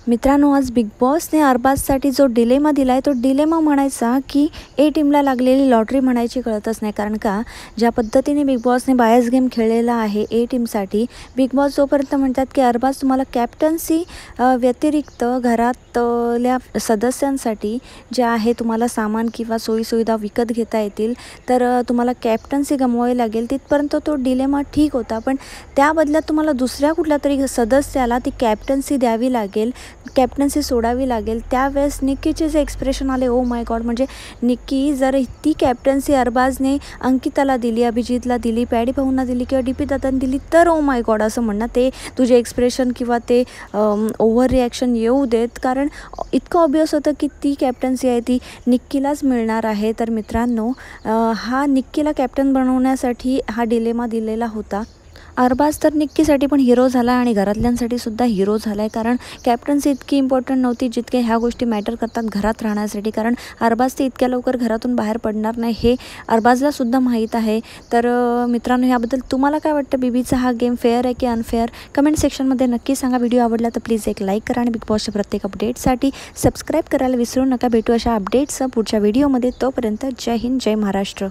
मित्रांनो, आज बिग बॉसने अरबाजसाठी जो डिलेमा दिला आहे तो डिलेमा म्हणायचा की ए टीमला लागलेली लॉटरी म्हणायची कळतच नाही. कारण का ज्या पद्धतीने बिग बॉसने बायस गेम खेळलेला आहे ए टीमसाठी, बिग बॉस जोपर्यंत म्हणतात की अरबाज तुम्हाला कॅप्टन्सी व्यतिरिक्त घरातल्या सदस्यांसाठी जे आहे तुम्हाला सामान किंवा सोयीसुविधा विकत घेता येतील, तर तुम्हाला कॅप्टन्सी गमवावी लागेल. तिथपर्यंत तो डिलेमा ठीक होता, पण त्या बदल्यात तुम्हाला दुसऱ्या कुठल्या तरी सदस्याला ती कॅप्टन्सी द्यावी लागेल, कॅप्टन्सी सोडावी लागेल. त्यावेळेस निक्कीचे जे एक्सप्रेशन आले, ओ माय गॉड. म्हणजे निक्की जर ती कॅप्टन्सी अरबाजने अंकिताला दिली, अभिजितला दिली, पॅडी भाऊंना दिली किंवा डी पी दादांनी दिली तर ओ माय गॉड असं म्हणणं. ते तुझे एक्सप्रेशन किंवा ते ओव्हर रिॲक्शन येऊ देत, कारण इतकं ऑब्वियस होतं की ती कॅप्टन्सी आहे ती निक्कीलाच मिळणार आहे. तर मित्रांनो, हा निक्कीला कॅप्टन बनवण्यासाठी हा डिलेमा दिलेला होता. अरबाज तर निक्कीसाठी पण हिरो झाला आणि घरातल्यांसाठी सुद्धा हिरो झाला आहे, कारण कॅप्टन्सी इतकी इम्पॉर्टंट नव्हती जितके ह्या गोष्टी मॅटर करतात घरात राहण्यासाठी. कारण अरबाज ते इतक्या लवकर घरातून बाहेर पडणार नाही हे अरबाजला सुद्धा माहीत आहे. तर मित्रांनो, ह्याबद्दल तुम्हाला काय वाटतं? बीबीचा हा गेम फेअर आहे की अनफेअर? कमेंट सेक्शनमध्ये नक्की सांगा. व्हिडिओ आवडला तर प्लीज एक लाईक करा आणि बिग बॉसच्या प्रत्येक अपडेटसाठी सबस्क्राईब करायला विसरू नका. भेटू अशा अपडेट्स पुढच्या व्हिडिओमध्ये. तोपर्यंत जय हिंद, जय महाराष्ट्र.